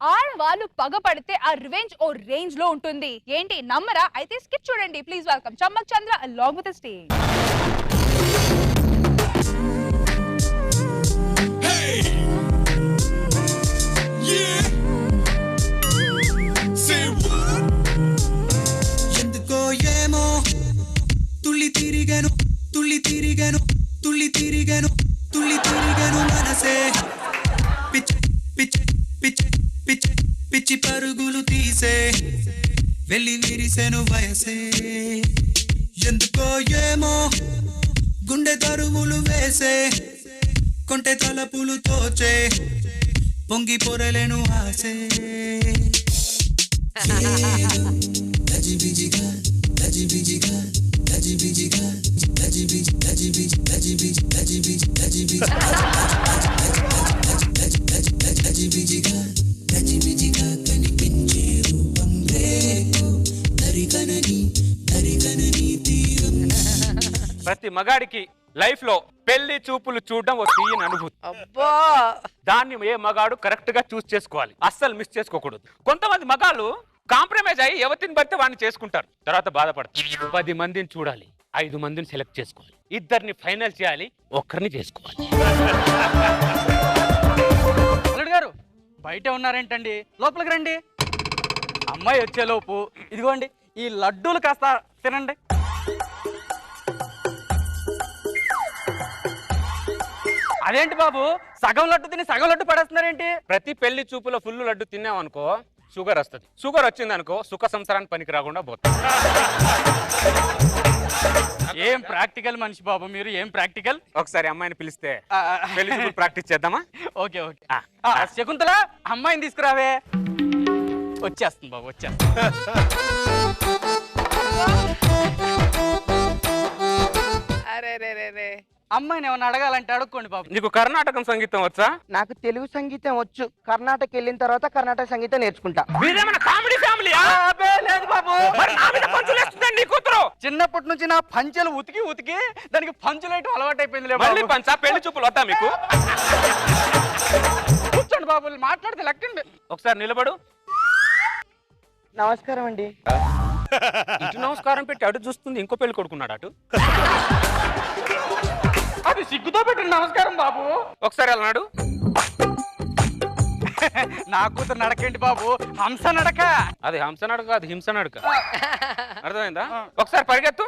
ఆడవాళ్ళు పగపడితే ఆ రివెంజ్ ఓ రేంజ్ లో ఉంటుంది. ఏంటి నమ్మరా? అయితే స్కిట్ చూడండి. Please welcome Chammak Chandra along with the stage. ఎందుకో ఏమో తుల్లి తిరిగను మనసే పిచ్చి పిచ్చి పిచ్చి పిచ్చి పిచ్చి పరుగులు తీసే వెళ్ళి విరిసెను వయసే. ఎందుకో ఏమో గుండె తరువులు వేసే కొంటె తలపులు తోచే పొంగి పొరలేను ఆసే. గజిబిజిగా గజిబిజిగా గజిబిజిగా గజిబిజి గజిబిజి గజిబిజి గజిబిజి గజిబిజి గజిబిజిగా గజిబిజిగా కనిపించే రూపం రేకు నరికనని తీరం. ప్రతి మగాడికి లైఫ్ లో పెళ్లి చూపులు చూడడం ఒక తీయని అనుభూతి. అబ్బా దాన్ని ఏ మగాడు కరెక్ట్ గా చూస్ చేసుకోవాలి, అస్సలు మిస్ చేసుకోకూడదు. కొంతమంది మగాళ్ళు కాంప్రమైజ్ అయ్యి ఎవరిని పడితే వాడిని చేసుకుంటారు, తర్వాత బాధపడతారు. 10 మందిని చూడాలి, 5 మందిని సెలెక్ట్ చేసుకోవాలి, 2 ఫైనల్ చేయాలి, ఒక్కరిని చేసుకోవాలి. అల్లుడు గారు బయట ఉన్నారేంటండి, లోపలికి రండి. అమ్మాయి వచ్చేలోపు ఇదిగోండి ఈ లడ్డూలు కాస్త తినండి. అదేంటి బాబు, సగం లడ్డు తిని సగం లడ్డు పడేస్తున్నారేంటి? ప్రతి పెళ్లి చూపులో ఫుల్ లడ్డు తిన్నామనుకో షుగర్ వస్తుంది. షుగర్ వచ్చింది అనుకో సుఖ సంసారానికి పనికి రాకుండా పోతుంది. ఏం ప్రాక్టికల్ మనిషి బాబు మీరు, ఏం ప్రాక్టికల్. ఒకసారి అమ్మాయిని పిలిస్తే పెళ్లి చూపులు ప్రాక్టీస్ చేద్దామా? Okay okay. శకుంతల అమ్మాయిని తీసుకురావే. వచ్చేస్తుంది బాబు, వచ్చేస్తుంది. అరే రే రే రే అమ్మాయిని ఏమన్నా అడగాలంటే అడుక్కోండి బాబు. నీకు కర్ణాటకం సంగీతం వచ్చా? నాకు తెలుగు సంగీతం వచ్చు. కర్ణాటక వెళ్ళిన తర్వాత కర్ణాటక సంగీతం నేర్చుకుంటా. మీరేమన్నా కామెడీ ఫ్యామిలీ? లేదు బాబు, నీ కూతురు చిన్నప్పటి నుంచి నా పంచెలు ఉతికి ఉతికి దానికి పంచులేయటం అలవాటు అయిపోయింది. మళ్ళీ పంచా? పెళ్లి చూపులు వద్దా మీకు? కూర్చోండి బాబు, మాట్లాడితే లెక్కండి. ఒకసారి నిలబడు. నమస్కారం అండి. ఇటు నమస్కారం పెట్టి అటు చూస్తుంది, ఇంకో పెళ్లి కొడుకున్నాడు అటు. అది సిగ్గుతో పెట్టిన నమస్కారం బాబు. ఒకసారి అన్నాడు. నా కూతురు నడకేంటి బాబు, హంస నడక. అది హంస నడక, అది హింస నడక. అర్థమైందా? ఒకసారి పరిగెత్తు.